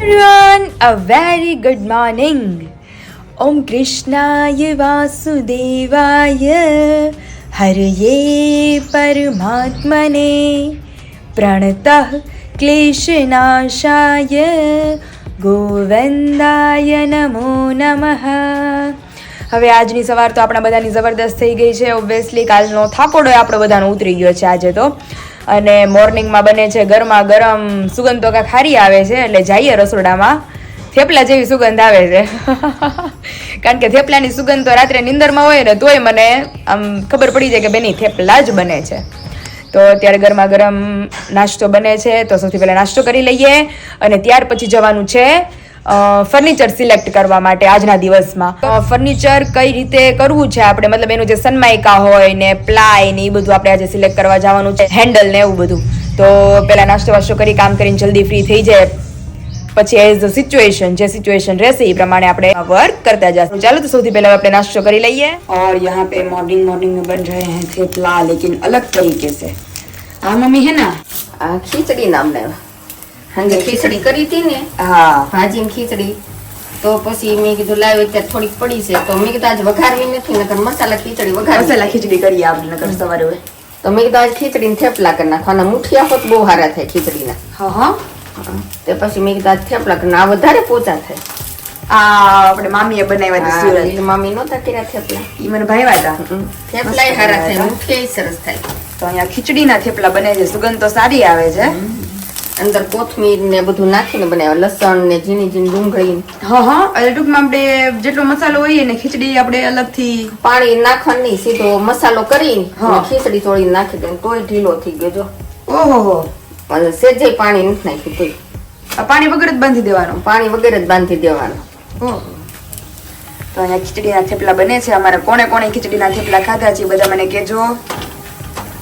everyone, a very good morning. Om Krishnaya Vasudevaya Haraye Paramatmane Pranatah Kleshanashaya Govindaya Namo Namaha. હવે આજની સવાર તો આપણા બધાની જબરદસ્ત થઈ ગઈ છે. ઓબ્વિયસલી કાલનો થાકોડો આપણો બધાનો ઉતરી ગયો છે આજે તો. અને મોર્નિંગમાં બને છે ગરમા ગરમ સુગંધ તો કાંઈક સારી આવે છે, એટલે જઈએ રસોડામાં. થેપલા જેવી સુગંધ આવે છે કારણ કે થેપલાની સુગંધ તો રાત્રે નીંદરમાં હોય ને તોય મને આમ ખબર પડી જાય કે બેની થેપલા જ બને છે. તો અત્યારે ગરમા ગરમ નાસ્તો બને છે, તો સૌથી પહેલાં નાસ્તો કરી લઈએ અને ત્યાર પછી જવાનું છે ફર્નિચર સિલેક્ટ કરવા માટે આજના દિવસમાં. ફર્નિચર કઈ રીતે કરવું છે આપણે, મતલબ એનું જે સનમાઇકા હોય ને પ્લાય ને એ બધું આપણે આજે સિલેક્ટ કરવા જવાનું છે, હેન્ડલ ને એવું બધું. તો પહેલા નાસ્તો વાસ્તો કરી કામ કરીને જલ્દી ફ્રી થઈ જાય, પછી એઝ ધ સિચ્યુએશન જે સિચ્યુએશન રહેશે એ પ્રમાણે આપણે વર્ક કરતા જશું. ચાલો તો સૌથી પહેલા આપણે નાસ્તો કરી લઈએ. और यहाँ पे मॉर्निंग में बन रहे हैं थेपला, लेकिन अलग तरीके से. हाँ मम्मी है ना, ખીચડી નામને હાંજે ખીચડી કરી હતી ને, હા ભાજી ને ખીચડી. તો પછી મેં કીધું લાવ અત્યારે થોડીક પડી છે, તો મેં કીધું આજ વઘારવી નથી, નકર મસાલા ખીચડી વઘાર મસાલા ખીચડી કરીએ આપણે નકર સવારે હોય. તો મેં કીધું આજ ખીચડી ને થેપલા કરી નાખવાના. મુઠિયા હોત બહુ સારા થાય ખીચડીના. હા હા. તે પછી મેં કીધું આજ થેપલા કરી, આ વધારે પોચા થાય. આ આપણે મામીએ બનાવ્યા હતા સુરત. એટલે મમ્મી નહોતા કર્યા થેપલા, ઈ મને ભાવ્યા હતા. થેપલા સારા થાય, મુઠિયા સરસ થાય. તો અહીંયા ખીચડીના થેપલા બને છે, સુગંધ તો સારી આવે છે. અંદર કોથમીર ને બધું નાખીને બનાવ્યા, લસણ ને ઝીણી ઝીણી ડુંગળી. હા હા. એટલે ટૂંકમાં આપણે જેટલો મસાલો હોય ને ખીચડી આપણે અલગથી પાણી નાખવાનું નહીં, સીધો મસાલો કરીને ખીચડી ચોળી નાખી દે, તોય ઢીલો થઈ ગયો જો. ઓહો. સેજે પાણી નથી નાખ્યું તોય. પાણી વગર જ બાંધી દેવાનું. પાણી વગર જ બાંધી દેવાનું. ઓહો. તો અહીંયા ખીચડીના થેપલા બને છે. અમારે કોણે કોણે ખીચડીના થેપલા ખાધા છે બધા મને કહેજો.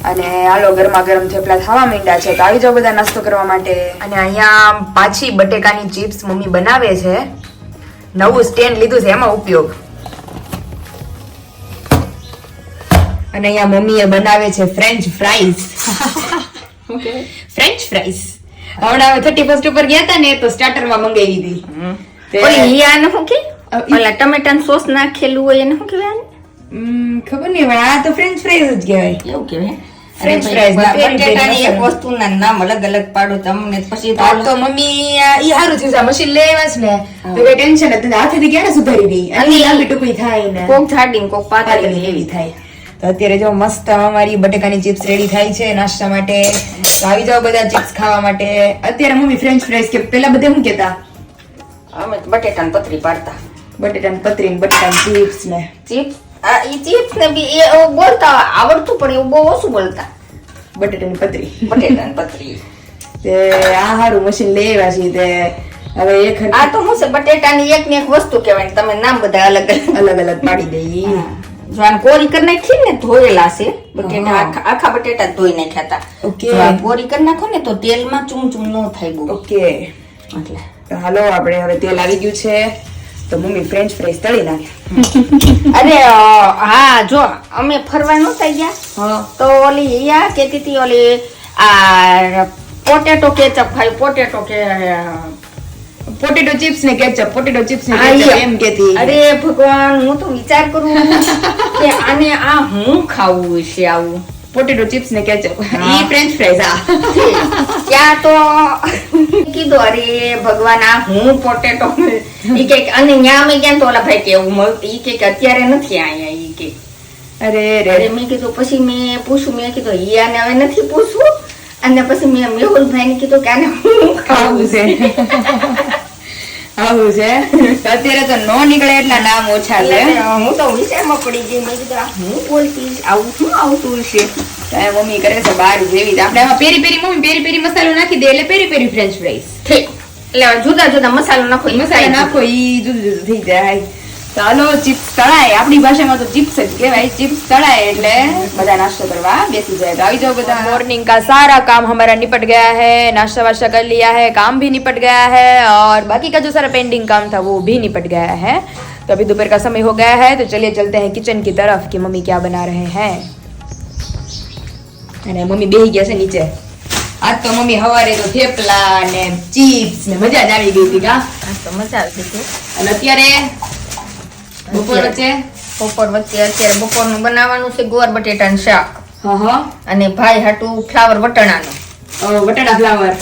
અને હાલો ગરમા ગરમ થેપલા ખાવા માંડ્યા છે, તો આવી જાઓ બધા નાસ્તો કરવા માટે. અને અહીંયા પાછી બટેકાની ચિપ્સ મમ્મી બનાવે છે. નવું સ્ટેન્ડ લીધું છે એમાં ઉપયોગ. અને અહીંયા મમ્મીએ બનાવે છે ફ્રેન્ચ ફ્રાઈઝ. ફ્રેન્ચ ફ્રાઈઝ હમણાં 31st ઉપર ગયા હતા ને તો સ્ટાર્ટરમાં મંગાવી હતી. ઓલી હિયાને શું કે ઓલા ટમેટાનું સોસ નાખેલું હોય એને શું કહેવાય? ખબર નહીં, પણ આ તો ફ્રેન્ચ ફ્રાઈઝ જ કહેવાય. એવું કહેવાય ફ્રેન્ચ ફ્રાઈઝ બટેટાની એક વસ્તુના નામ અલગ અલગ પાડો તમને. પછી તો મમ્મી ઈ સારું થયું છે, મશીન લઈ આવ્યા છે ને તો કઈ ટેન્શન નથી. હાથેથી ક્યારે સુધારી દઈ, અને લાંબી ટૂંકી થાય ને કોક જાડી ને કોક પાતળી એવી થાય. તો અત્યારે જો મસ્ત અમારી બટેકાની ચિપ્સ રેડી થાય છે નાસ્તા માટે. તો આવી જાઓ બધા ચિપ્સ ખાવા માટે. અત્યારે મમ્મી ફ્રેન્ચ ફ્રાઈઝ કે પેલા બધે શું કેતા? અમે બટેટાની પતરી પાડતા. બટેટાની પતરી ને બટેટાની ચિપ્સ ને ચિપ્સ ઈ ચિપ્સ ને બી એ બોલતા આવડતું, પણ એવું બહુ ઓછું બોલતા. બટેટાની પતરી. બટેટાની પતરી તે આ હારું મશીન લઈ આવ્યા છીએ. તે હવે એક આ તો શું છે, બટેટાની એક ને એક વસ્તુ કહેવાય, તમે નામ બધા અલગ અલગ પાડી દઈ. જો આને કોરી કરી નાખી ને, ધોયેલા છે બટેટા, આખા બટેટા ધોઈ નાખ્યા હતા. ઓકે. કોરી કરી નાખો ને તો તેલમાં ચૂમ ચૂમ ન થાય બહુ. ઓકે. એટલે તો હાલો આપણે હવે તેલ આવી ગયું છે, તો મમ્મી ફ્રેન્ચ ફ્રાઈઝ તળી નાખે. અરે હા, જો અમે ફરવા નહોતા ગયા તો ઓલી યા કેતી હતી ઓલી આ પોટેટો કેચઅપ ખાય, પોટેટો ચિપ્સ ને કેચઅપ, પોટેટો ચિપ્સ ને કેચઅપ એમ કેતી. અરે ભગવાન, હું તો વિચાર કરું કે આને આ હું ખાવું છે આવું પોટેટો ચિપ્સ ને કેચઅપ, ઈ ફ્રેન્ચ ફ્રાઈઝ. આ ત્યાં તો કીધું અરે ભગવાન આ હું પોટેટો ઈ કે, અને ન્યા અમે ગયા તો ઓલા ભાઈ કે એવું ઈ કે અત્યારે નથી આયા ઈ કે. અરે અરે મેં કીધું, પછી મેં પૂછ્યું, મેં કીધું હિયાને હવે નથી પૂછવું. અને પછી મેં મેહુલભાઈ ને કીધું કે આને હું ખાવું છે. આવું છે. અત્યારે તો નો નીકળે એટલા નામ ઓછા છે. હું તો વિચારમાં પડી ગઈ, મેં કીધું આ હું બોલતી આવું શું આવતું છે. મમ્મી કરે છે બાર જેવી. આપણે આમાં પેરી પેરી મમ્મી પેરી પેરી મસાલો નાખી દે એટલે પેરી પેરી ફ્રેન્ચ ફ્રાઈઝ. ઠીક, એટલે જુદા જુદા મસાલો નાખો, મસાલા નાખો ઈ જુદું જુદું થઈ જાય. ચાલો ચિપ્સ તળાય, આપણી ભાષામાં તો ચિપ્સ જ કહેવાય. ચિપ્સ તળાય એટલે બધા નાસ્તો કરવા બેસી જાય. તો આવી जाओ બધા. मॉर्निंग का सारा काम हमारा निपट गया है, नाश्ता वाश्ता कर लिया है, काम भी निपट गया है और बाकी का जो सारा पेंडिंग काम था वो भी निपट गया है. तो अभी दोपहर का समय हो गया है, तो चलिए चलते हैं किचन की तरफ कि मम्मी क्या बना रहे हैं. અને મમ્મી બેહી ગયા છે નીચે આજ તો મમ્મી હવારે તો થેપલા ને ચિપ્સ ને મજા જ આવી ગઈ હતી કા. આ તો મજા આવતી હતી. અને અત્યારે બપોર વચ્ચે બપોર વચ્ચે અત્યારે બપોરનું બનાવવાનું છે ગોળ બટેટાનું શાક હા અને ભાઈ હાટું ફ્લાવર વટાણાનું. વટાણા ફ્લાવર.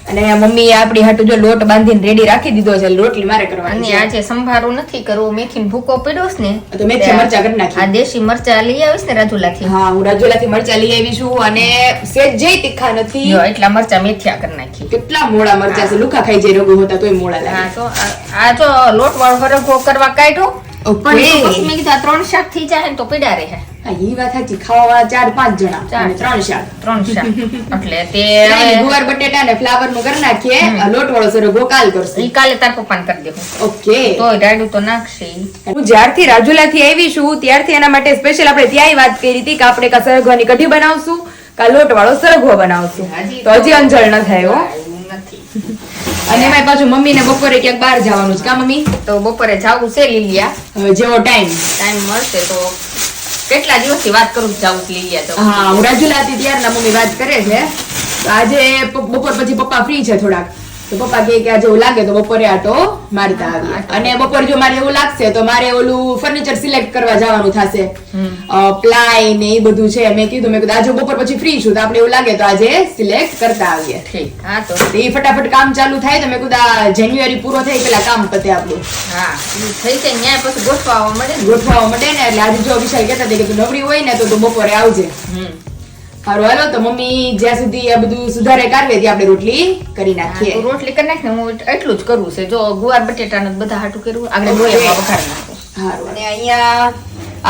અને મમ્મી આપડી હાટુ જો લોટ બાંધીને રેડી રાખી દીધો છે, રોટલી મારે કરવાની અને છે. આજે સંભારો નથી કરવો, મેથીનો ભૂકો પડ્યો છે ને તો મેથી મરચા કરી નાખી. આ દેશી મરચા લઈ આવીશ ને રાજુલાથી. હા, હું રાજુલાથી મરચા લઈ આવી છું અને સેજ જઈ તીખા નથી. જો એટલા મરચા મેથિયા કરી નાખી. કેટલા મોડા મરચા છે, લુખા ખાઈ જાય રોગો હોતા તોય મોડા હા લાગે. તો આ જો લોટ વાળો હરગો કરવા કાઢ્યો ઓકે. પણ એ તો પછી મેં કીધું આ 3 શાક થઈ જાય ને તો પીડા રહે. હા, ઈ વાત સાચી. ખાવાવાળા 4-5 જણા અને 3 શાક. 3 શાક એટલે તે ગુવાર બટેટા ને ફ્લાવર નું કરી નાખીએ. આ લોટ વાળો સરગવો કાલ કરશું. ઈ કાલે તાર પપ્પાને કરી દેવું. ઓકે. તોય રાયડું તો નાખશે ઈ. હું જ્યારથી રાજુલાથી આવી છું ત્યારથી એના માટે સ્પેશિયલ આપણે ત્યાંય વાત કરી હતી કે આપણે કા સરગવાની કઢી બનાવશું કા લોટ વાળો સરગવો બનાવશું. તો હજી અંજળ ન થાય હો. એવું નથી. અને એમાં પાછું મમ્મી ને બપોરે ક્યાંક બહાર જવાનું છે કા મમ્મી? તો બપોરે જાવું છે લીલિયા. હવે જેવો ટાઈમ મળશે તો કેટલા દિવસથી વાત કરું જાવું છે લીલિયા તો. હા, હું રાજુલાથી ત્યારના મમ્મી વાત કરે છે. તો આજે બપોર પછી પપ્પા ફ્રી છે થોડાક, તો પપ્પા કહે કે આજે એવું લાગે તો બપોરે આટો મારતા આવીએ. અને બપોરે જો મારે એવું લાગશે તો મારે ઓલું ફર્નિચર સિલેક્ટ કરવા જવાનું થશે, પ્લાય ને એ બધું છે. મેં કીધું આજે બપોર પછી ફ્રી છું તો આપણે એવું લાગે તો આજે સિલેક્ટ કરતા આવીએ. ઠીક. હા તો એ ફટાફટ કામ ચાલુ થાય તો મેં કીધું જાન્યુઆરી પૂરો થાય પેલા કામ પતે આપણું. હા ઈ થઈ જાય ન્યાય પછી ગોઠવા મળે ને. ગોઠવા મળે ને એટલે આજે જો વિશાલ કહેતા હતા કે તું નવરી હોય ને તો તું બપોરે આવજે. સારું હાલો તો મમ્મી જ્યાં સુધી આ બધું સુધારે કાઢવે ત્યાં આપણે રોટલી કરી નાખીએ. તું રોટલી કરી નાખ ને, હું એટલું જ કરવું છે. જો ગુવાર બટેટાનું બધા હાટું કર્યું આગળ બોયામાં વઘારી નાખું. સારું. અને અહીંયા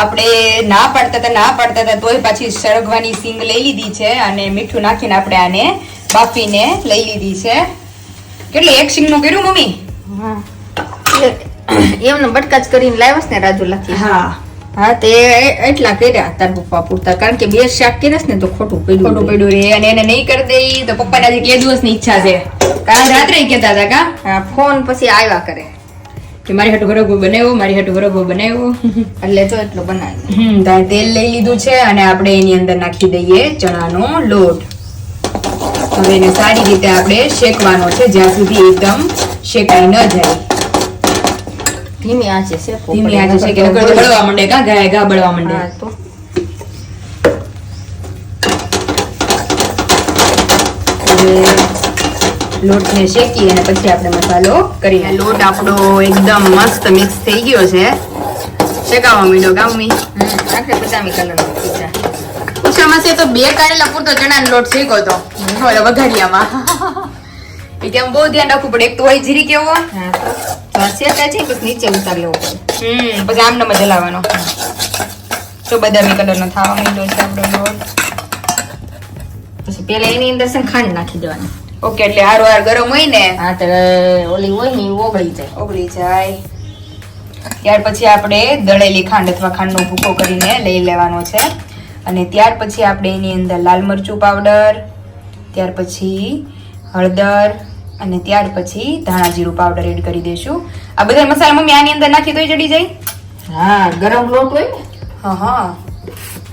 આપણે ના પાડતા હતા તોય પાછી સરગવાની સિંગ લઈ લીધી છે અને મીઠું નાખીને આપણે આને બાફીને લઈ લીધી છે. કેટલી એક સિંગ નું કર્યું મમ્મી? એમને બટકા જ કરીને લાવ્યા છે ને રાજુલાથી. હા તે એટલા કર્યા તાર પપ્પા પૂરતા, કારણ કે 2 શાક કર્યા ને તો ખોટું પડ્યું રે. અને એને નહીં કરી દઈ તો પપ્પાને આજે કે દિવસની ઈચ્છા છે. કાલ રાત્રે કહેતા હતા કા? હા, ફોન પછી આવ્યા કરે કે મારી હાટુ હરગવો બનાવ્યો, મારી હાટુ હરગવો બનાવ્યો. એટલે જો એટલો બનાવી. તો તેલ લઈ લીધું છે અને આપણે એની અંદર નાખી દઈએ ચણાનો લોટ. હવે એને સારી રીતે આપણે શેકવાનો છે જ્યાં સુધી એકદમ શેકાઈ ન જાય. ધીમી આંચે શેકો. ધીમી આંચે શેકે નકર તો બળવા માંડે કા, ઘા બળવા માંડે. હા તો લોટને શેકી અને પછી આપણે મસાલો કરીએ. લોટ આપણો એકદમ મસ્ત મિક્સ થઈ ગયો છે. શેકાવા માંડ્યો કા મમ્મી? આખરે બદામી કલરનો થઈ જાય. પૂછામાં છે તો 2 કારેલા પૂરતો ચણાનો લોટ શેકો તો વઘારિયામાં. એ કેમ બહુ ધ્યાન રાખવું પડે. એક તો હોય જીરી કેવો, હા તો શેકાય છે પછી નીચે ઉતાર લેવો પડે. પછી આમ નમ જલાવાનો. તો બદામી કલરનો થવા માંડ્યો છે આપણો લોટ. પછી પેલા એની અંદર છે ને ખાંડ નાખી દેવાની. ઓકે, એટલે હારો ગરમ હોય ને હા તો ઓલી હોય ને ઓગળી જાય. ત્યાર પછી આપણે દળેલી ખાંડ અથવા ખાંડનો ભૂકો કરીને લઈ લેવાનો છે. અને ત્યાર પછી આપણે એની અંદર લાલ મરચું પાવડર, ત્યાર પછી હળદર અને ત્યાર પછી ધાણા જીરું પાવડર એડ કરી દઈશું. આ બધા મસાલા મમ્મી આની અંદર નાખી તોય ચડી જાય? હા, ગરમ લોટ હોય ને. હા.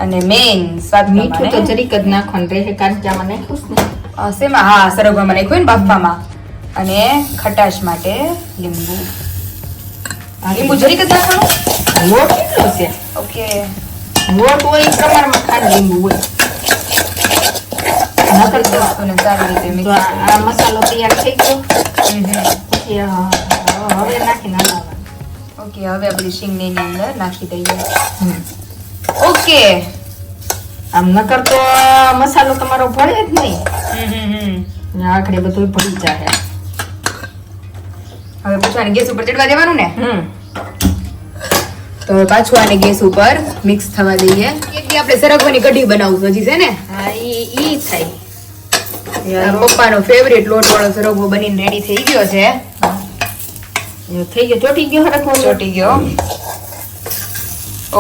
અને મેઇન સ્વાદ મીઠું તો જરીક જ નાખવાનું રહે કારણ કે આમાં નાખ્યું છે ને. શેમાં? હા, સરગવામાં નાખ્યું ને બાફવામાં. અને ખટાશ માટે લીંબુ. લીંબુ જરીક જ નાખવાનું. લોટ કેટલો છે? ઓકે. લોટ હોય એ પ્રમાણમાં ખાંડ લીંબુ હોય. નકર તો વસ્તુને સારી રીતે મિક્સ. આ મસાલો તૈયાર થઈ ગયો. પછી હવે નાખી નાખવાનું. ઓકે, હવે આપણી શીંગને એની અંદર નાખી દઈએ. ઓકે. આમ નકર તો મસાલો તમારો ભળે જ નહીં. આખરે બધું ભળી જાય. હવે પાછું ગેસ ઉપર ચડવા દેવાનું ને. તો હવે પાછું આને ગેસ ઉપર મિક્સ થવા દઈએ. એટલી આપણે સરગવાની કઢી બનાવશું હજી છે ને. હા, ઈ થાય. પપ્પાનો ફેવરેટ લોટ વાળો સરગવો બનીને રેડી થઈ ગયો છે. થઈ ગયો, ચોટી ગયો. હરખો ચોટી ગયો.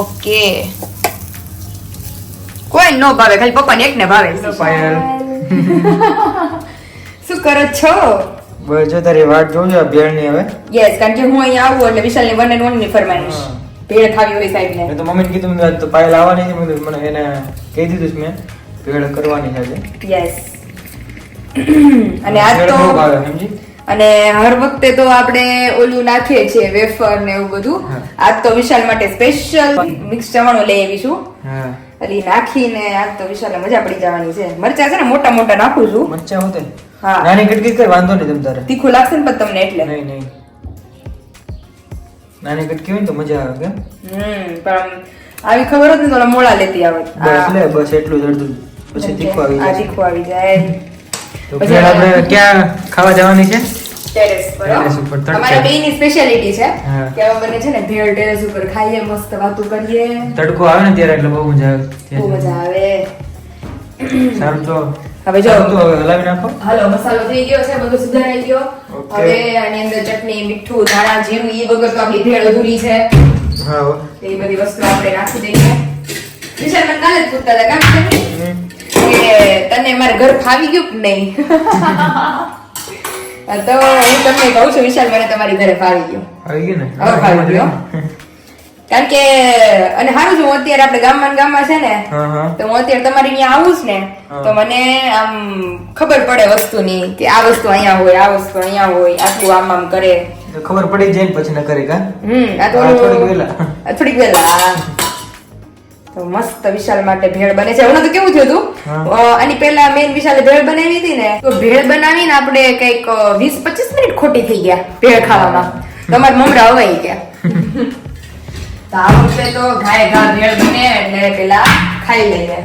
ઓકે. કોઈ ન ભાવે, ખાલી પપ્પાને એકને ભાવે. શું કરો છો? બસ જો તારી વાટ જોજો ભેળની હવે. યસ, કારણ કે હું અહીંયા આવું એટલે વિશાલની 1 and 1 ની ફરમાઈશ. ભેળ ખાવી હોય સાહેબને. મેં તો મમ્મીને કીધું મેં તો પાયલ આવવાની હતી, મને એને કહી દીધું છે મેં ભેળ કરવાની છે આજે. યસ. અને આજ ભેળ તો બહુ ભાવે, સમજી? અને હર વખતે તો આપણે ઓલું નાખીએ છીએ વેફર ને એવું બધું. હા. આજ તો વિશાલ માટે સ્પેશિયલ મિક્સ ચવાણું લઈ આવીશું. હા એટલે ઈ નાખીને આજ તો વિશાલને મજા પડી જવાની છે. મરચા છે ને મોટા મોટા નાખું છું. મરચાં હોતે ને? હા. નાની કટકી કઈ વાંધો નહીં તમ તારે. તીખું લાગશે ને પણ તમને એટલે. નહીં નાની કટકી હોય ને તો મજા આવે કેમ? પણ આવી ખબર હોત ને તો ઓલા મોળા લેતી આવત. બસ લે બસ એટલું જ અડધું પછી તીખું આવી આ જાય. તીખું આવી જાય. તો ભેળ આપણે ક્યાં ખાવા જવાની છે? ટેરેસ પર હો. ટેરેસ ઉપર તડકે. અમારા બેયની સ્પેશિયાલિટી છે હા. કે અમે બંને છે ને ભેળ ટેરેસ ઉપર ખાઈએ, મસ્ત વાતો કરીએ, તડકો આવે ને ત્યારે એટલે બહુ મજા આવે. બહુ મજા આવે. સારું તો હવે જો સારું તો હવે હલાવી નાખો. હાલો મસાલો થઈ ગયો છે, બધું સુધારાઈ ગયો. Okay. હવે આની અંદર ચટણી, મીઠું, ધાણા, જીરું એ વગર તો આપણી ભેળ અધૂરી છે. હા હો. એ બધી વસ્તુ આપણે નાખી દઈએ. વિશાલ મને કાલે જ પૂછતા હતા કામ છે હમ. કે તને મારે ઘર ફાવી ગયું કે નહીં? હા, તો હું તમને કહું છું વિશાલ, મને તમારી ઘરે ફાવી ગયું. આવી ગયું ને? હવે ફાવી ગયો. કારણ કે અને સારું છે, હું અત્યારે આપણે ગામમાં ને ગામમાં છે ને હા હા તો હું અત્યારે તમારી ત્યાં આવું છું ને હા. તો મને આમ ખબર પડે વસ્તુની કે આ વસ્તુ અહીંયા હોય, આ વસ્તુ અહીંયા હોય, આટલું આમ આમ કરે. તો ખબર પડી જાય ને પછી ન કરે કા? આ તો હા, થોડીક વહેલા. થોડીક વહેલા. તો મસ્ત વિશાલ માટે ભેળ બને છે. હમણાં તો કેવું થયું હતું, આની પહેલા મેન વિશાલે ભેળ બનાવી હતી ને તો ભેળ બનાવીને આપણે કઈક 20-25 મિનિટ ખોટી થઈ ગયા ભેળ ખાવામાં. તમારા મમરા હવાઈ ગયા. તો આ વખતે તો ઘાય ઘા ભેળ બને એટલે પેલા ખાઈ લઈએ.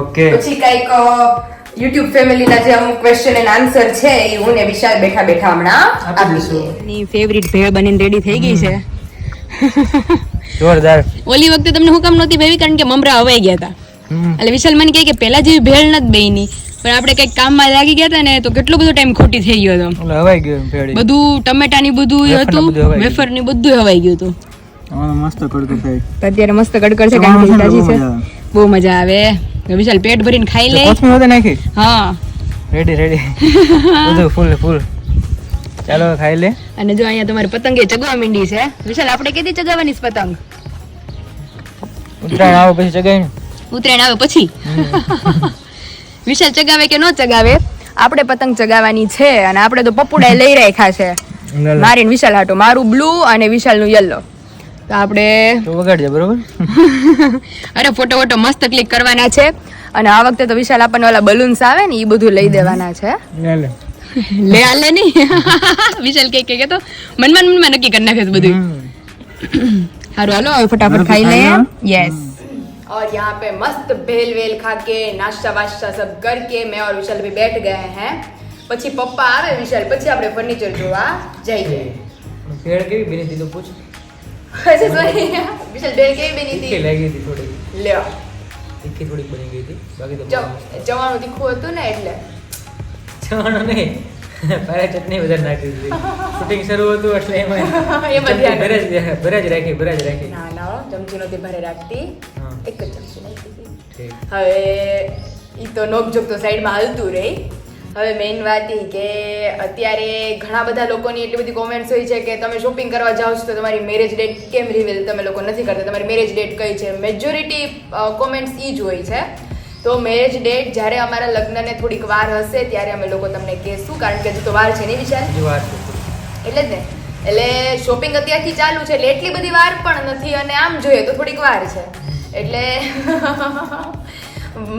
ઓકે પછી કઈક YouTube ફેમિલીના જે અમુક ક્વેશ્ચન એન્ડ આન્સર છે એ હું ને વિશાલ બેઠા બેઠા હમણાં આપી દઈશું. ની ફેવરિટ ભેળ બનીને રેડી થઈ ગઈ છે. જોરદાર. ઓલી વખતે તમને હું કામ નહોતી ભાવી કારણ કે મમરા હવાઈ ગયા હતા. હમ. એટલે વિશાલ મને કહે કે પહેલા જેવી ભેળ નથી બેયની, પણ આપણે કંઈક કામમાં લાગી ગયા હતા ને તો કેટલો બધો ટાઈમ ખોટી થઈ ગયો હતો. ઓલે હવાઈ ગયું ભેળી. બધું ટમેટાની બધું વેફરને હતું, બધું હવાઈ ગયું. વેફરની બધું હવાઈ ગયું હતું. આમાં મસ્ત કડકું થાય. તો અત્યારે મસ્ત કડકડ છે, ચવાણું કારણ કે છે ને તાજી બહુ છે, મજા બહુ મજા આવે. તો વિશાલ પેટ ભરીને ખાઈ લે. કોથમીર હોતે નાખી? હા, રેડી રેડી. બધું ફૂલ ફૂલ. ચાલો ખાઈ લે. અને જો અહીંયા તમારી પતંગે ચગવા માંડી છે. વિશાલ આપણે કેદી ચગાવવાની છે પતંગ? ઉત્તરાયણ આવે પછી જગાય ને. ઉત્તરાયણ આવે પછી. વિશાલ ચગાવે કે ન ચગાવે, આપણે પતંગ ચગાવવાની છે. અને આપણે તો પપ્પુડા લઈ રાખ્યા છે મારી ને વિશાલ હાટો. મારું બ્લુ અને વિશાલ નું યલો. તો આપણે તો વગાડજે બરોબર. અરે ફોટો વોટો મસ્ત ક્લિક કરવાના છે. અને આ વખતે તો વિશાલ આપણને ઓલા બલૂન્સ આવે ને એ બધું લઈ દેવાના છે. લે લે આલે નહીં. વિશાલ કે તો મનમાં નક્કી કરી નાખે છે બધું. સારું હાલો હવે ફટાફટ ખાઈ લઈએ. यस और यहाँ पे मस्त भेल वेल खा के नाश्ता वाश्ता सब करके मैं और विशाल भी बैठ गए हैं. પછી પપ્પા આવે વિશાલ પછી આપણે ફર્નિચર જોવા જઈએ. ભેળ કેવી બની હતી તો પૂછ. અચ્છા સોરી વિશાલ ભેળ કેવી બની તીખી હતી? લાગી હતી થોડી. લ્યો તીખી થોડીક બની ગઈ હતી. બાકી તો જવાનું તીખું હતું ને એટલે જવાનું નહીં. પારા ચટણી વધારે નાખી દીધી. શૂટિંગ શરૂ હતું એટલે એમાં એમાં ધ્યાન બરાજ રાખી. ના ના હો, ચમચી નહોતી ભરે રાખતી, હા. એક જ ચમચી નાખી હતી. ઠીક. હવે ઈ તો નોકઝોક તો સાઈડમાં હાલતું રહી. હવે મેઇન વાત એ કે અત્યારે ઘણા બધા લોકોની એટલી બધી કોમેન્ટ્સ હોય છે કે તમે શોપિંગ કરવા જાઓ છો તો તમારી મેરેજ ડેટ કેમ રિવીલ તમે લોકો નથી કરતા, તમારી મેરેજ ડેટ કઈ છે? મેજોરિટી કોમેન્ટ્સ એ જ હોય છે. તો મેરેજ ડેટ જ્યારે અમારા લગ્નને થોડીક વાર હશે ત્યારે અમે લોકો તમને કહેશું, કારણ કે હજુ તો વાર છે નહીં વિશાલ? હજી વાર છે. એટલે જ ને, એટલે શોપિંગ અત્યારથી ચાલુ છે એટલે એટલી બધી વાર પણ નથી. અને આમ જોઈએ તો થોડીક વાર છે એટલે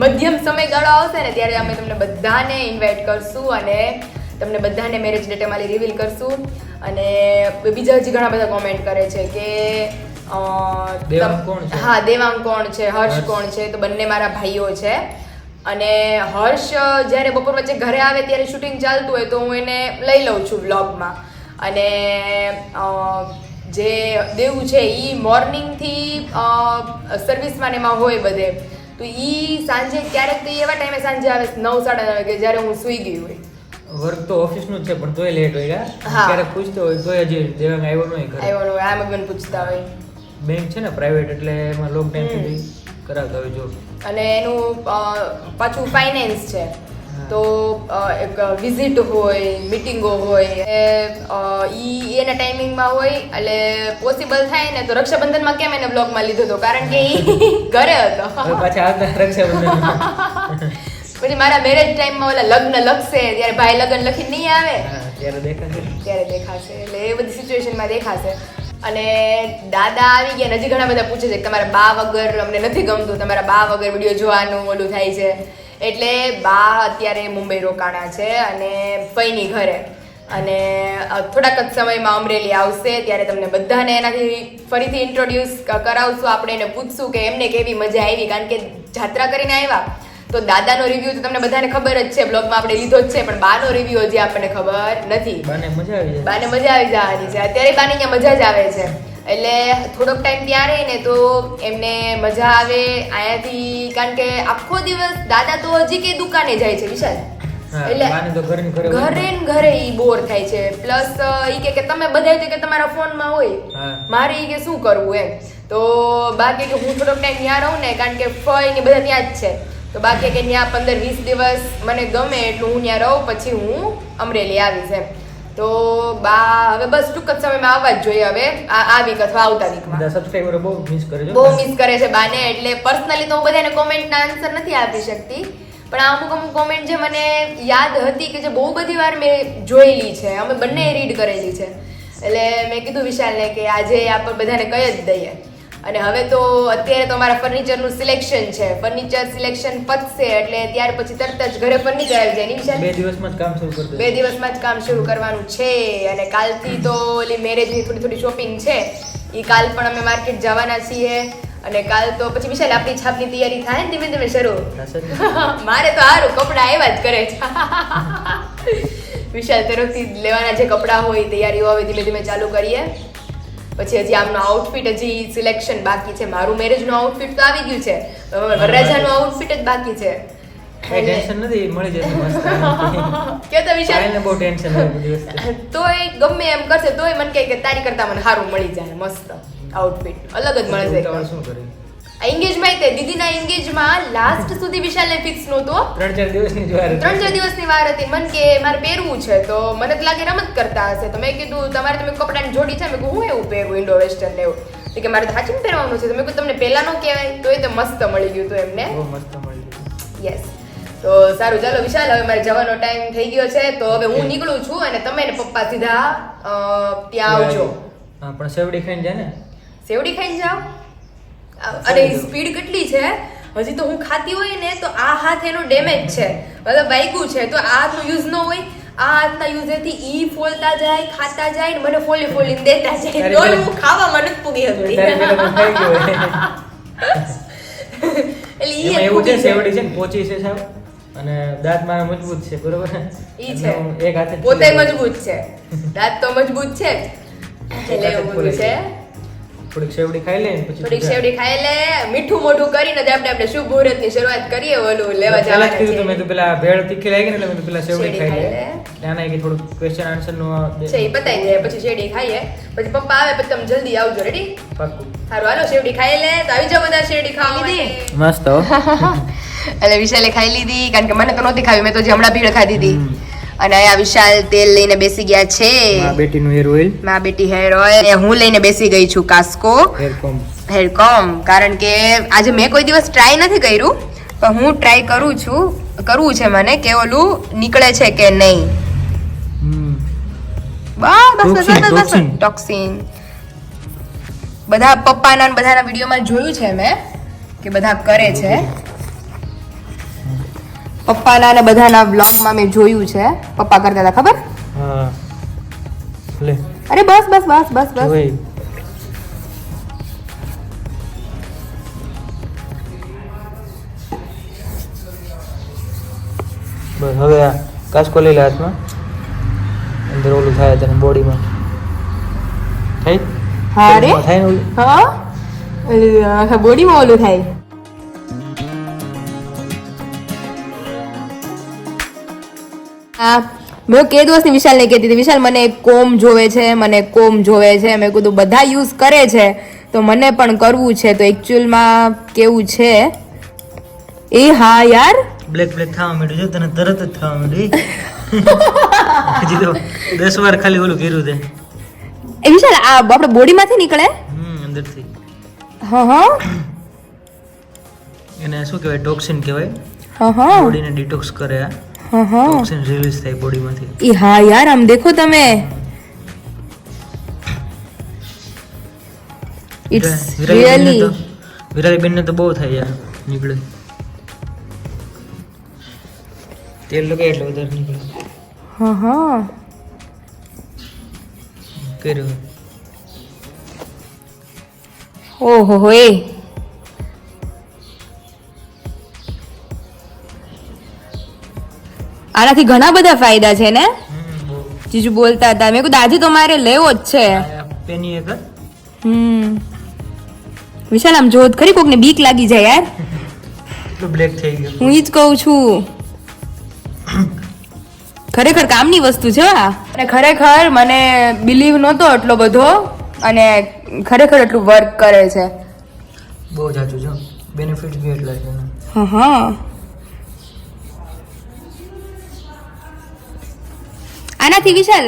મધ્યમ સમયગાળો આવશે ને ત્યારે અમે તમને બધાને ઇન્વાઇટ કરશું અને તમને બધાને મેરેજ ડેટ અમારી રિવીલ કરશું. અને બીજા હજી ઘણા બધા કોમેન્ટ કરે છે કે દેવાંગ કોણ છે? હા દેવાંગ કોણ છે, હર્ષ કોણ છે? તો બંને મારા ભાઈઓ છે. અને હર્ષ જ્યારે બપોર વચ્ચે ઘરે આવે ત્યારે શૂટિંગ ચાલતું હોય તો હું એને લઈ લઉં છું વ્લોગમાં. અને જે દેવું છે એ મોર્નિંગથી સર્વિસમાં ને એમાં હોય બધે, તો ઈ સાંજે ક્યારેક તો એવા ટાઈમે સાંજે આવે 9-9:30 કે જ્યારે હું સૂઈ ગઈ હોય. વર્ક તો ઓફિસનું જ છે પણ તોય લેટ હોય. હા. ક્યારેક પૂછતો હોય તોય હજી દેવાંગ આવ્યો નહીં ઘરે. આવ્યો હોય આમ મને પૂછતા હોય. બેંક છે ને પ્રાઇવેટ એટલે એમાં લોંગ ટાઈમ સુધી કરાવતા હોય જોબ. અને એનું પાછું ફાઇનાન્સ છે તો એક વિઝિટ હોય, મીટિંગો હોય, ઈ એના ટાઈમિંગમાં હોય એટલે પોસિબલ થાય ને તો રક્ષાબંધનમાં કેમ એને બ્લોગમાં લીધો હતો કારણ કે ઈ ઘરે હતો. હવે પાછા આવતા રક્ષાબંધન. પછી મારા મેરેજ ટાઈમમાં ઓલા લગ્ન લખશે ત્યારે ભાઈ લગ્ન લખીને નહીં આવે હા, ત્યારે દેખાશે. ત્યારે દેખાશે. એટલે એ બધી સિચ્યુએશનમાં દેખાશે. અને દાદા આવી ગયા ને હજી ઘણા બધા પૂછે છે કે તમારા બા વગર અમને નથી ગમતું, તમારા બા વગર વિડીયો જોવાનું ઓલું થાય છે. એટલે બા અત્યારે મુંબઈ રોકાણા છે અને ફઈની ઘરે, અને થોડાક જ સમયમાં અમરેલી આવશે. ત્યારે તમને બધાને એનાથી ફરીથી ઇન્ટ્રોડ્યુસ કરાવશું. આપણે એને પૂછશું કે એમને કેવી મજા આવી, કારણ કે જાત્રા કરીને આવ્યા તો દાદાનો રિવ્યુ તો તમને બધાને ખબર જ છે, બ્લોગમાં આપણે લીધો જ છે, પણ બાનો રિવ્યુ હજી આપણને ખબર નથી. બાને મજા આવી જાય. બાને મજા આવી જવાની છે. અત્યારે બાને અહીંયા મજા જ આવે છે, એટલે થોડોક ટાઈમ ત્યાં રહે ને તો એમને મજા આવે અહીંયાથી. કારણ કે આખો દિવસ દાદા તો હજી કે દુકાને જાય છે વિશાલ, હા, એટલે બાને તો ઘરે ને ઘરે હોય. ઘરે ને ઘરે ઈ બોર થાય છે. પ્લસ ઈ કે તમે બધા કે તમારા ફોનમાં હોય, હા. મારે ઈ કે શું કરવું એમ. તો બાકી કે હું થોડોક ટાઈમ ત્યાં રહું ને, કારણ કે ફઈ ને બધા ત્યાં જ છે, તો બાકી કે ત્યાં 15-20 દિવસ મને ગમે એટલું હું ત્યાં રહું, પછી હું અમરેલી આવીશ એમ. તો બા હવે બસ ટૂંક જ સમયમાં આવવા જ જોઈએ. હવે આ વીક અથવા આવતા વીકમાં બધા સબસ્ક્રાઇબરો બહુ મિસ કરે છે. બહુ મિસ કરે છે બાને. એટલે પર્સનલી તો હું બધાને કોમેન્ટના આન્સર નથી આપી શકતી, પણ અમુક અમુક કોમેન્ટ જે મને યાદ હતી કે જે બહુ બધી વાર મેં જોયેલી છે, અમે બંને રીડ કરેલી છે, એટલે મેં કીધું વિશાલને કે આજે આપણે બધાને કહી જ દઈએ. અને હવે તો અત્યારે તો અમારા ફર્નિચરનું સિલેક્શન છે. ફર્નિચર સિલેક્શન પતશે એટલે ત્યાર પછી તરત જ ઘરે ફર્નિચર આવી જાય. નહીં વિશાલ? 2 દિવસમાં જ કામ શરૂ કરી દે. 2 દિવસમાં જ કામ શરૂ કરવાનું છે. અને કાલથી તો ઓલી મેરેજની થોડી થોડી શોપિંગ છે, એ કાલ પણ અમે માર્કેટ જવાના છીએ. અને કાલ તો પછી વિશાલ આપણી છાપની તૈયારી થાય ને ધીમે ધીમે શરૂ. થશે જ. મારે તો સારું કપડા આવ્યા જ કરે છે. વિશાલ તરફથી લેવાના જે કપડા હોય તૈયારીઓ હવે ધીમે ધીમે ચાલુ કરીએ. પછી હજી આમનો આઉટફિટ હજી સિલેક્શન બાકી છે. મારું મેરેજનું આઉટફિટ તો આવી ગયું છે, હવે વરરાજાનું આઉટફિટ જ બાકી છે. કઈ ટેન્શન નથી, મળી જશે મસ્ત. કે તો વિશાલ કાંઈ ને બહુ ટેન્શન નથી બધી વસ્તુ. તોય ગમે એમ કરશે તોય મને કહે કે તારી કરતા મને સારું મળી જાય મસ્ત આઉટફિટ, અલગ જ મળે છે. ઉતાવળ શું કરી? એન્ગેજમાં તે દીદીના એન્ગેજમાં લાસ્ટ સુધી વિશાલને ફિક્સ નહોતો. 3-4 દિવસની જ વાર હતી. 3-4 દિવસની વાર હતી. મને કે મારે પહેરવું છે, તો મને તો લાગે રમત કરતા હશે, તો મેં કીધું તમારે તમે કપડાની જોડી છે, મેં કહ્યું હું એવું પહેરવું ઇન્ડો વેસ્ટર્ન ને એવું. તો કે મારે તો સાચું પહેરવાનું છે, તો મેં કહ્યું તમને પહેલા નો કહેવાય, તો એ તો મસ્ત મળી ગયું હતું એમને. બહુ મસ્ત મળી ગયું. યસ. તો સારું ચાલો વિશાલ, હવે મારે જવાનો ટાઈમ થઈ ગયો છે, તો હવે હું નીકળું છું અને તમે ને પપ્પા સીધા ત્યાં આવજો. હા, પણ સેવડી ખાઈને જાય ને. સેવડી ખાઈને જાઓ. અને સ્પીડ કેટલી છે, હજી તો હું ખાતી હોય ને તો આ હાથ એનો ડેમેજ છે, મતલબ વાગ્યું છે, તો આ હાથનો યુઝ ન હોય, આ હાથના યુઝેથી ઈ ફોલતા જાય, ખાતા જાય ને મને ફોલી ફોલીને દેતા જાય. તો હું ખાવામાં નથી પૂગી હતી. તારી પહેલા તો ખાઈ ગયો હોય. એટલે ઈ એમાં એવું છે, સેવડી છે ને પોચી છે સાહેબ, અને દાંત મારા મજબૂત છે, બરોબર? ઈ એટલે છે હું એક હાથે જ પોતે ખોલી મજબૂત છે, દાંત તો મજબૂત છે જ. એટલે એવું બધું છે. થોડીક સેવડી ખાઈ લે પછી થોડીક સેવડી ખાઈ લે, મીઠું મોઢું કરીને જ આપણે શુભ મુહૂર્તની શરૂઆત કરીએ. ઓલું લેવા પહેલા જ જવાના કીધું તો મેં છે. તો પેલા ભેળ તીખી લાગી ને એટલે મેં તો પેલા સેવડી શેરડી ખાઈ લે. ખાઈ લે. ત્યાંના કે થોડું ક્વેશ્ચન આન્સર નું છે ઈ પતાઈ જાય પછી શેરડી ખાઈએ, પછી પપ્પા આવે પછી તમે જલ્દી આવજો. રેડી? પાક્કું. સારું હાલો શેરડી ખાઈ લે, તો આવી જાવ બધા શેરડી ખાવા માટે. મસ્ત હો. એટલે વિશાલે ખાઈ લીધી, કારણ કે મને તો નહોતી ખાવી, મેં તો જે હમણાં ભીડ ખાધી હતી. અને અહીંયા વિશાલ તેલ લઈને બેસી ગયા છે, આ બેટીનું હેર ઓઇલ, માં બેટી હેર ઓઇલ. હું લઈને બેસી ગઈ છું કાસ્કો હેર કોમ. હેર કોમ, કારણ કે આજે મેં કોઈ દિવસ ટ્રાય નથી કર્યું, પણ હું ટ્રાય કરવું છે મને કે ઓલું નીકળે છે કે નહીં. બસ ટોક્સિન બધા પપ્પાના બધાના વિડીયોમાં જોયું છે મેં કે બધા કરે છે. પપ્પાના અને બધાના વ્લોગમાં મેં જોયું છે, પપ્પા કરતા હતા ખબર. હા લે અરે બસ બસ બસ બસ બસ. જોઈ. બસ હવે આ કાચકો લઈ લે હાથમાં, અંદર ઓલું થાય તને બોડીમાં થાય. હા રે થાય ને ઓલું. હા બોડીમાં ઓલું થાય. મેં કે દિવસની વિશાલને કહેતી હતી, વિશાલ મને એક કોમ જોવે છે, મને કોમ જોવે છે. મેં કીધું બધા યુઝ કરે છે તો મને પણ કરવું છે, તો એકચ્યુઅલમાં કેવું છે એ. હા યાર બ્લેક બ્લેક થવા માંડ્યું છે, તને તરત જ થવા માંડ્યું. હજી તો 10 વાર ખાલી ઓલું કર્યું તે. એ વિશાલ આ આપણે બોડીમાંથી નીકળે. અંદરથી હા હા એને શું કહેવાય, ટોક્સિન કહેવાય. હા હા બોડીને ડિટોક્સ કરે આ હા હા ટોક્સિન રિલીઝ થાય બોડીમાંથી એ હા યાર આમ દેખો તમે ઇટ્સ રિયલી વિરાલી બેનને તો બહુ થાય યાર નીકળે તેલ લગાય એટલે વધારે નીકળે હા હા કર્યું ઓહો હો એ આનાથી ઘણા બધા ફાયદા છે ને બહુ જીજુ બોલતા હતા મેં કીધું આજે તો મારે લેવો જ છે પેની એક વિશાલ આમ જોત ખરી કોકને બીક લાગી જાય યાર એટલું બ્લેક થઈ ગયું હું ઈ જ કહું છું ખરેખર કામની વસ્તુ છે આ અને ખરેખર મને બિલીવ નહોતો એટલો બધો અને ખરેખર એટલું વર્ક કરે છે બહુ જાજુ જો બેનિફિટ બી એટલા છે એના. હા હા આનાથી વિશાલ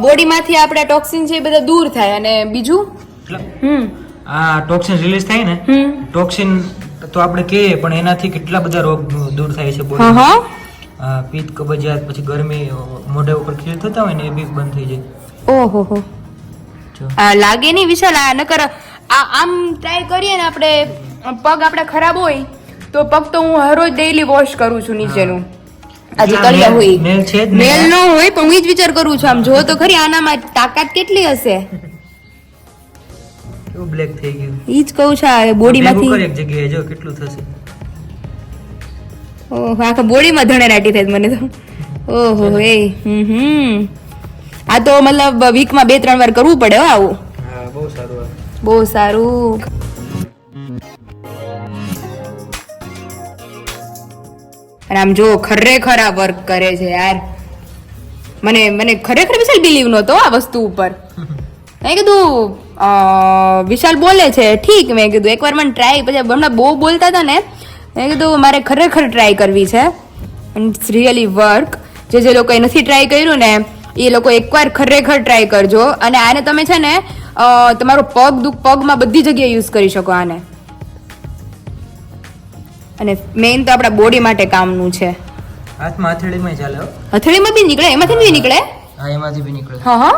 બોડીમાંથી આપણા ટોક્સિન છે એ બધા દૂર થાય અને બીજું એટલે આ ટોક્સિન રિલીઝ થાય ને ટોક્સિન તો આપણે કહીએ પણ એનાથી કેટલા બધા રોગ દૂર થાય છે હા બોડીમાં હા પિત્ત કબજિયાત પછી ગરમી મોઢા ઉપર ખીલ થતા હોય ને એ બી બંધ થઈ જાય ઓહો હો જો લાગે નહીં વિશાલ આ નકર આમ ટ્રાય કરીએ ને આપણે પગ આપણે ખરાબ હોય તો પગ તો હું હરરોજ ડેઈલી વોશ કરું છું નીચેનું આજે એટલે આ કર્યા હોય nail છે જ ને. નેલ નો હોય પણ હું જ વિચાર કરું છું આમ જો તો ખરી આનામાં તાકાત કેટલી હશે કેવું બ્લેક થઈ ગયું ઈ જ કહું છું આ બોડીમાંથી ભેગું કર એક જગ્યાએ જો કેટલું થશે ઓહો આખા બોડીમાં ધણેરાટી થાય મને તો ઓહો એ આ તો મતલબ વીકમાં 2-3 વાર કરવું પડે હો આવું હા બહુ સારું બહુ સારું અને આમ જો ખરેખર આ વર્ક કરે છે યાર મને ખરેખર વિશાલ બિલીવ નહોતો આ વસ્તુ ઉપર મેં કીધું વિશાલ બોલે છે ઠીક મેં કીધું એકવાર મને ટ્રાય પછી હમણાં બહુ બોલતા હતા ને મેં કીધું મારે ખરેખર ટ્રાય કરવી છે ઇટ્સ રિયલી વર્ક જે લોકોએ નથી ટ્રાય કર્યું ને એ લોકો એકવાર ખરેખર ટ્રાય કરજો અને આને તમે છે ને તમારો પગમાં બધી જગ્યાએ યુઝ કરી શકો આને અને મેઇન તો આપણા બોડી માટે કામનું છે હાથમાં હથેળીમાં ચાલે હો. હથેળીમાં બી નીકળે એમાંથી બી નીકળે હા એમાંથી બી નીકળે हाँ हाँ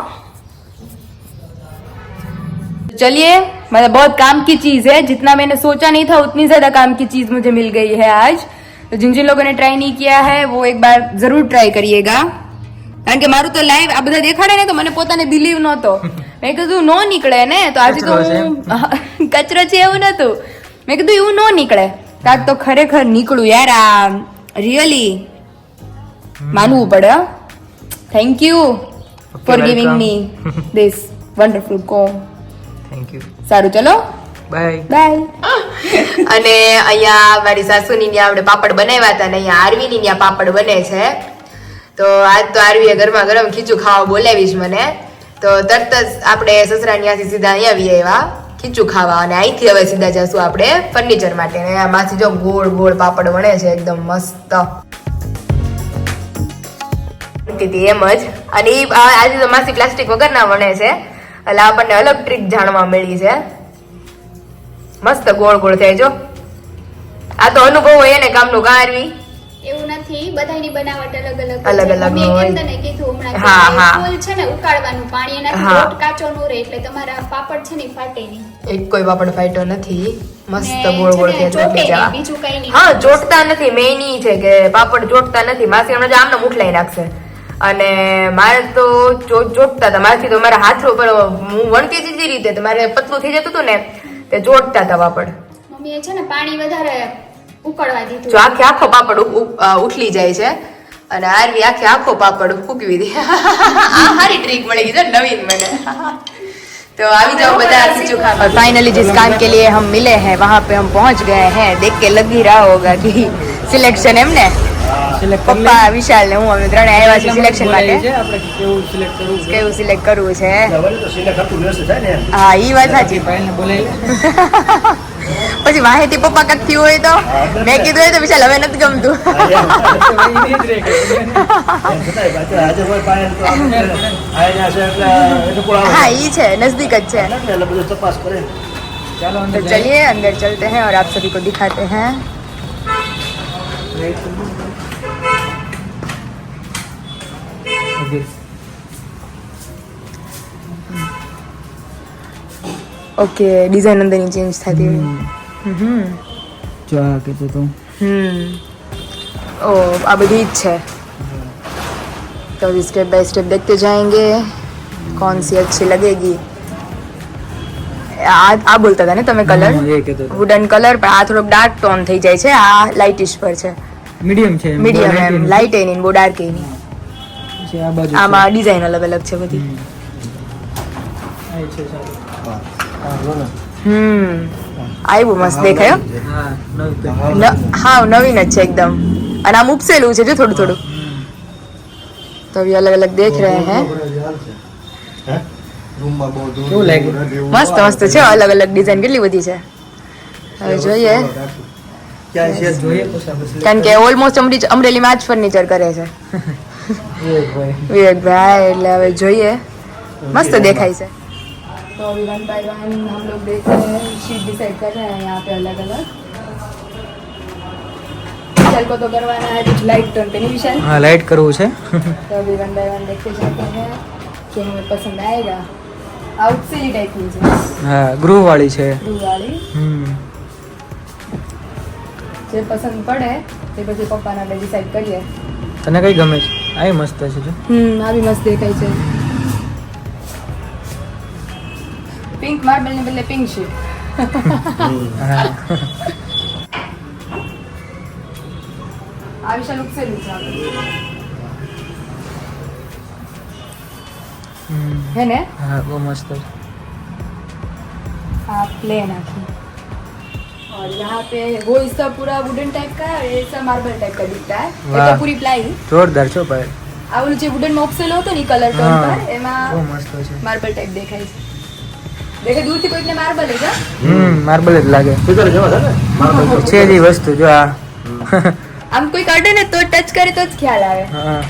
चलिए मतलब बहुत काम की चीज है जितना मैंने सोचा नहीं था उतनी ज्यादा काम की चीज मुझे मिल गई है आज तो जिन जिन लोगों ने ट्राई नहीं किया है वो एक बार जरूर ट्राई करिएगा કારણ કે મારું તો લાઈવ આ બધા દેખાડે ને તો મને પોતાને બિલીવ નહોતો મેં કીધું નો નીકળે ને તો આજે તો હું કચરો છે એવું નતું મેં કીધું એવું નો નીકળે કાક તો ખરેખર નીકળું યાર આ રિયલી માનવું પડે thank you for giving me this wonderful કોમ થેન્ક યુ સારું ચલો બાય બાય અને અહીંયા મારી સાસુની ત્યાં આપણે પાપડ બનાવ્યા હતા અને અહીંયા આરવીની ત્યાં પાપડ બને છે તો આજ તો આરવીએ ગરમા ગરમ ખીચું ખાવા બોલાવી જ મને તો તરત જ આપણે સસરા ત્યાંથી સીધા અહીંયા આવી આવ્યા ખીચું ખાવા અને અહીંથી હવે સીધા જશું આપણે ફર્નિચર માટે અને આમાંથી જો ગોળ ગોળ પાપડ બને છે એકદમ મસ્ત એમ જ અને એ આજે તો માસી પ્લાસ્ટિક વગરના બને છે એટલે આપણને અલગ ટ્રીક જાણવા મળી છે મસ્ત ગોળ ગોળ થાય જો આ તો અનુભવ હોય ને કામનું કારવી એવું નથી બધાની બનાવટ અલગ અલગ અલગ અલગ મમ્મીએ હોય. કેમ તને કીધું હમણાં કે હા, હા. ફૂલ છે ને ઉકાળવાનું પાણી એનાથી હા. લોટ કાચો નો રહે એટલે તમારા પાપડ છે ને ઈ ફાટે નહીં એક કોઈ પાપડ ફાટ્યો નથી મસ્ત ને ગોળ ગોળ છે ને થાય ચોટે એટલે નહીં, જવા. બીજું કઈ નહીં હા ચોટતા નથી મેઇન ઈ છે કે પાપડ ચોટતા નથી માસી હમણાં જો આમને મુઠલાઈ નાખશે અને મારે તો ચોટતા હતા મારાથી તો મારા હાથ ઉપર હું વણતી હતી જે રીતે તો મારે પતલું થઈ જતું હતું ને તે ચોટતા હતા પાપડ મમ્મીએ છે ને પાણી વધારે ઉકળવા દીધું જો આખે આખો પાપડ ઉઠલી જાય છે અને આરવી આખે આખો પાપડ ફૂકવી દે આ સારી ટ્રીક મળી ગઈ છે નવીન મને तो अभी जाओ बता खींचू खा और फाइनली जिस काम के लिए हम मिले हैं वहाँ पे हम पहुँच गए हैं देख के लग ही रहा होगा कि सिलेक्शन एम ने પપ્પા વિશાલ ને હું અમે ત્રણે આવ્યા છીએ સિલેક્શન માટે આપણે કેવું સિલેક્ટ કરવું છે કેવું સિલેક્ટ કરવું છે તો સિલેક્ટ કરતું વ્યવસ્થિત થાય ને હા ઈ વાત સાચી ફાઇલને બોલાવી પછી વાહેથી પપ્પા કક થયું હોય તો મેં કીધું હોય તો વિશાલ હવે નથી ગમતું એમ છતાંય પાછું આજે હોય પાણી તો આપણે આયા છે એટલે અનુકૂળ આવે हाँ ये है नजदीक જ છે એટલે બધું તપાસ કરે ચાલો तो અંદર चलिए अंदर चलते हैं और आप सभी को दिखाते हैं ઓકે ઓકે ડિઝાઇન અંદરની ચેન્જ થતી હોય જો આ કહેતો તો ओ આ બધી જ છે तो अभी स्टेप बाय स्टेप देखते जाएंगे कौन सी अच्छी लगेगी આ બોલતા હતા ને તમે કલર એ કહેતો તો વુડન કલર પણ આ થોડોક ડાર્ક ટોન થઈ જાય છે આ લાઇટિશ પર છે મીડિયમ છે મીડિયમ એમ લાઇટ એ નહીં બહુ ડાર્ક એ નહીં છે આ બાજુ આમાં ડિઝાઇન અલગ અલગ છે બધી આ છે સારું આવ્યું મસ્ત દેખાયો હા નવી હા નવીન જ છે એકદમ અને આમ ઉપસેલું છે જો થોડું થોડું તો અભી અલગ અલગ દેખ રહે हैं કેવું લાગ્યું મસ્ત મસ્ત છે અલગ અલગ ડિઝાઇન કેટલી બધી છે હવે જોઈએ ક્યાં છે જોઈએ પછી આપણે કારણ કે ઓલમોસ્ટ અમરેલીમાં જ ફર્નિચર કરે છે ભાઈ વિવેકભાઈ એટલે હવે જોઈએ મસ્ત દેખાય છે तो अभी 1 बाय 1 हम लोग देख रहे हैं शीट डिसाइड कर रहे हैं यहाँ पे अलग अलग विशाल को तो करवाना है कुछ लाइट टोन पे नहीं विशाल હા લાઈટ કરવું છે तो अभी 1 बाय 1 देखते जाते हैं कि हमें पसंद आएगा आउटसीली टाइप की है હા ગ્રુવ વાળી છે ब्लू वाली જે પસંદ પડે તે પછી પપ્પાના આપણે ડિસાઈડ કરીએ તને કઈ ગમે છે આ મસ્ત છે જો આ બી મસ્ત દેખાય છે પિંક માર્બલ ને બદલે પિંક શીટ હા આ વિશાલ ઉપસેલું છે આપણે है ना હા બહુ મસ્ત છે आप प्लेन आखिर और यहाँ पे वो इसका पूरा वुडन टाइप का है और ये सब मार्बल टाइप का दिखता है ये वाह। तो पूरी प्लाई જોરદાર છો ભાઈ આ ઓલું જે વુડન મોક્સેલ હતો ને કલર ટોન હા. પર બહુ એમાં મસ્ત છે માર્બલ ટાઈપ દેખાય છે દેખે દૂરથી કોઈને માર્બલ જ માર્બલ જ લાગે સુધર જેવા છે ને મારા છે જ ઈ વસ્તુ જો આ આમ કોઈ કાઢે ને તો ટચ કરે તો જ ખ્યાલ આવે હા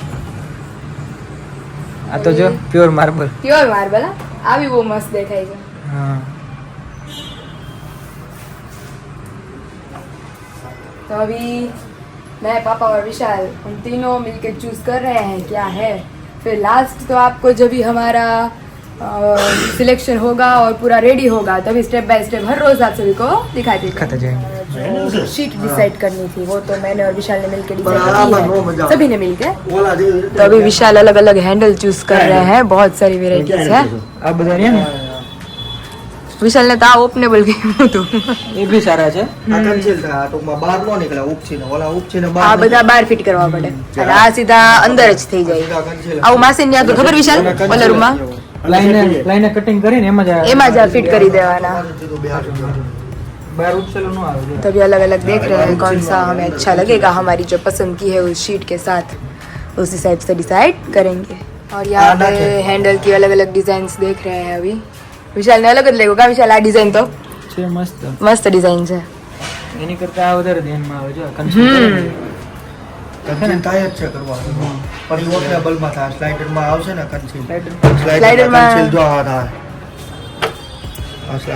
આ તો જો પ્યોર માર્બલ પ્યોર માર્બલ આ બી બહુ મસ્ત દેખાય છે હા तो अभी मैं पापा और विशाल हम तीनों मिलके चूज कर रहे हैं क्या है फिर लास्ट तो आपको जब भी हमारा सिलेक्शन होगा और पूरा रेडी होगा तभी स्टेप बाय स्टेप हर रोज आप सभी को दिखाते दिखाते जाएंगे जो शीट डिसाइड करनी थी वो तो मैंने और विशाल ने मिलकर बराबर डिसाइड नो की मजा। है सभी ने मिलकर ઓલા જે तो अभी विशाल अलग अलग हैंडल चूज कर रहे हैं बहुत सारी वेराइटीज है આ બધા રહ્યા ને विशाल ने तो ओपनेबल गયું હતું એ બી સારા છે આ કન્સીલ થાય આ ટૂંકમાં બહાર નો નીકળે ઉપસીને ઓલા ઉપસીને આ બહાર બધા બહાર ફિટ કરવા પડે અને આ સીધા અંદર જ થઈ જાય સીધા કન્સીલ આવું માસીને ત્યાં તો ખબર વિશાલ ઓલા રૂમમાં લાઈને કટિંગ કરીને એમાં જ એમાં જ ફિટ કરી देवाना બહાર ઉપસેલું ન આવે तो अभी अलग अलग देख रहे हैं कौन सा हमें अच्छा लगेगा हमारी जो पसंद की है उस शीट के साथ उस हिसाब से डिसाइड करेंगे और यहाँ पे हैंडल की अलग अलग डिजाइन देख रहे हैं अभी विशाल ने अलग જ लेगो का विशाल आ डिजाइन तो છે મસ્ત मस्त डिजाइन है એની કરતા આ વધારે ધ્યાનમાં આવે છે કન્સીલ થાય જ છે કરવાનું પણ ઈ ઓપનેબલ માં થાય સ્લાઇડર માં આવશે ને કન્સીલ Slider સ્લાઇડર માં- કન્સીલ જો આ થાય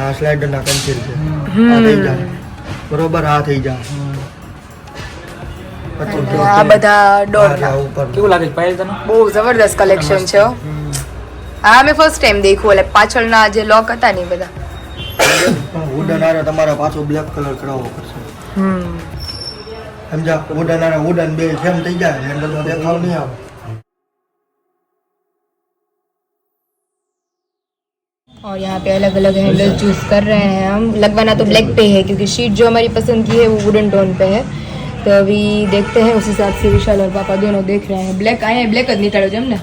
આ સ્લાઇડર ના કન્સીલ છે આ થઈ જાય બરોબર આ થઈ જાય પછી જો આ બધા ડોર આ ઉપર કેવું લાગે છે પાયલ તને બહુ જબરદસ્ત કલેક્શન છે હો. આ મેં ફર્સ્ટ ટાઈમ દેખ્યું એટલે પાછળના જે લોક હતા ને એ બધા વુડન આરે તમારે પાછો બ્લેક કલર કરાવવો પડશે સમજા વુડન આરે વુડન બે સેમ થઈ જાય હેન્ડલ માં દેખાવ નહીં આવે और यहाँ पे अलग अलग हैंडल चूज कर रहे हैं हम लगवाना तो ब्लैक पे है क्योंकि शीट जो हमारी पसंद की है वो वुडन टोन पे है तो अभी देखते हैं उस हिसाब से विशाल और पापा दोनों देख रहे हैं ब्लैक आए ब्लैक જ નીકળ્યો છે એમને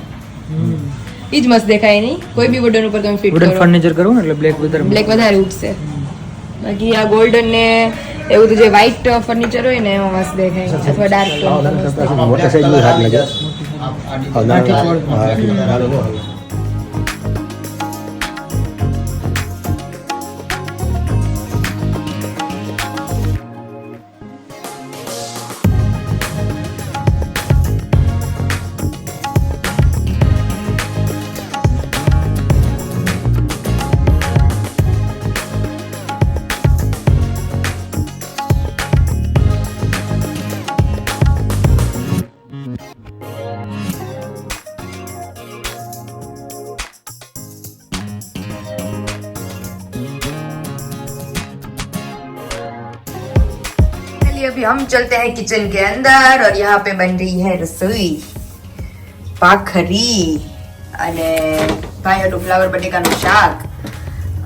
ઈ જ મસ્ત દેખાય નહીં કોઈ બી વુડન ઉપર તમે ફિટ વુડન કરો ફર્નિચર કરવું ને એટલે બ્લેક વધારે બ્લેક વધારે ઉઠશે બાકી આ ગોલ્ડન ને એવું તો જે વ્હાઈટ ફર્નિચર હોય ને એમાં મસ્ત દેખાય અથવા ડાર્ક ટોન મોટા સાઈઝ નું હાથ લાગે अभी हम चलते हैं किचन के अंदर और यहाँ पे बन रही है रसोई भाखरी અને ભાઈ હતું ફ્લાવર બટેકાનું શાક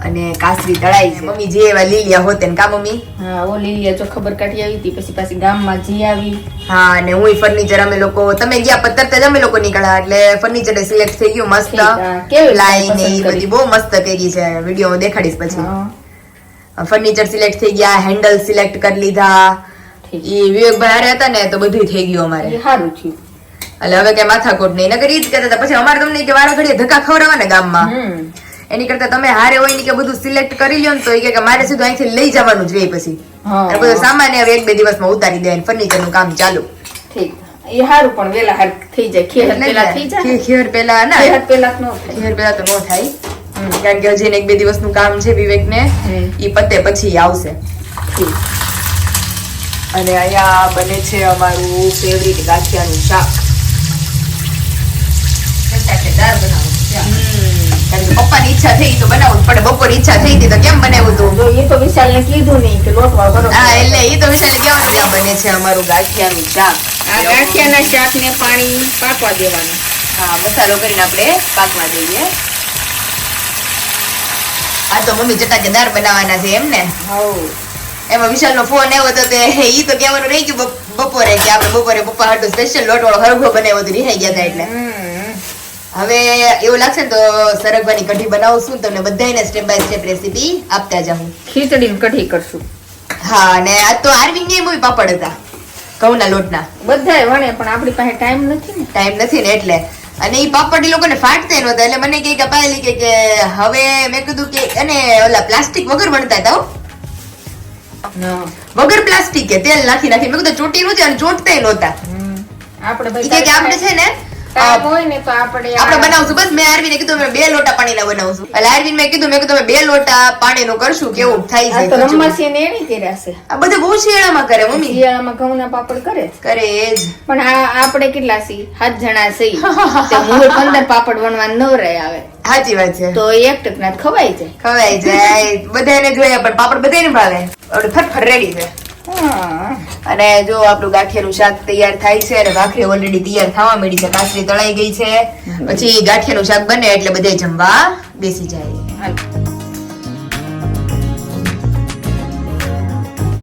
અને કાસરી તળાઈ છે મમ્મી જે એવા લીલિયા હોતે ને કા મમ્મી હા ઓ લીલિયા જો ખબર કાઢી આવી હતી પછી પાછી ગામમાં જી આવી હા અને હું ફર્નિચર અમે લોકો તમે ગયા પત્તર જ અમે લોકો નીકળ્યા એટલે ફર્નિચર સિલેક્ટ થઈ ગયું મસ્ત કેવી લાઈન એ પસંદ કરી? બધી બહુ મસ્ત કરી છે વિડીયોમાં દેખાડીશ પછી હા ફર્નિચર સિલેક્ટ થઈ ગયા હેન્ડલ સિલેક્ટ કરી લીધા ઠીક. ઈ વિવેકભાઈ હારે હતા ને તો બધું થઈ ગયું અમારે એ સારું થયું એટલે હવે કઈ માથાકોટ નહીં નકર ઈ જ કહેતા હતા પછી અમારે તમને કે વારા ઘડીએ ધક્કા ખવડાવવા ને ગામમાં એની કરતા તમે હારે હોય ને કે બધું સિલેક્ટ કરી લ્યો ને તો ઈ કે મારે સીધું અહીંથી લઈ જવાનું જ રહે પછી હા. અને બધું સામાન્ય હવે 1-2 દિવસમાં ઉતારી દે ફર્નિચર નું કામ ચાલુ ઠીક એ સારું પણ વેલા હાર થઈ જાય ખેર પેલા થઈ જાય ખેર પેલા ના ખેર પેલા ન થાય ખેર પેલા તો ન થાય કારણ કે હજી 1-2 દિવસનું કામ છે વિવેક ને ઈ પતે પછી આવશે ઠીક. અને અહીંયા બને છે અમારું ફેવરિટ ગાંઠિયાનું શાક ચટાકેદાર બનાવું છે. કારણ કે પપ્પાની ઈચ્છા થઈ તો બનાવવું જ પડે બપોર ઈચ્છા થઈ હતી તો કેમ બનાવ્યું તું જો એ તો વિશાલને કીધું નહીં કે લોટ વાળો હા એટલે ઈ તો વિશાલ કેવાનું ત્યાં બને છે અમારું ગાંઠિયાનું શાક આ ગાંઠિયાના શાકને પાણી પાકવા દેવાનું હા મસાલો કરીને આપણે પાકવા દઈએ આ તો મમ્મી ચટાકેદાર બનાવવાના છે એમ ને હવ એમાં વિશાલ નો ફોન આવ્યો તો તે ઈ તો કહેવાનું રહી ગયું બપોરે કે આપણે બપોરે પપ્પા હાટુ સ્પેશિયલ લોટ વાળો હરભો બનાવ્યો તો રિહાઈ ગયા હતા એટલે હવે એવું લાગશે ને તો સરગવાની કઢી બનાવશું તમને બધાને સ્ટેપ બાય સ્ટેપ રેસીપી આપતા જાઉં ખીચડીની કઢી કરશું હા અને આ તો આરવિંદ ની બહુ પાપડ હતા ઘઉંના લોટના બધાય વણે પણ આપણી પાસે ટાઈમ નથી ને ટાઈમ નથી ને એટલે અને ઈ પાપડ ઈ લોકોને ફાટતા નહોતા એટલે મને કે પાયેલી કે હવે મેં કીધું કે અને ઓલા પ્લાસ્ટિક વગર વણતા હતા હો. વગર પ્લાસ્ટિક કે તેલ નાખી નાખી મેં કીધું ચોટી નહોતી અને ચોટતા નહોતા આપણે ઈ કે આપણે છે ને ટાઈમ હોય ને તો આપણે આપણે બનાવશું બસ મેં આરવીને કીધું અમે 2 લોટા પાણીના બનાવશું એટલે આરવીન મેં કીધું તમે 2 લોટા પાણીનું કરશું કેવું થાય આ છે તો ખીચડી. રમવાસી ને એની કર્યા છે આ બધું બહુ શિયાળામાં કરે મમ્મી શિયાળામાં ઘઉંના પાપડ કરે છે કરે એ જ પણ આ આપણે કેટલા છીએ 7 જણા છીએ તે મૂળ 15 પાપડ વણવા ન રહે આવે સાચી વાત છે તો એક ટકના ખવાઈ જાય ખવાય જાય બધાને જોયા પણ પાપડ બધાને ભાવે આપણે ફટફટ રેડી છે હા અને જો આપણું ગાંઠિયાનું શાક તૈયાર થાય છે અને ભાખરી ઓલરેડી તૈયાર થવા મળી છે કાસરી તળાઈ ગઈ છે પછી ગાંઠિયાનું શાક બને એટલે બધા જમવા બેસી જાય હાલ.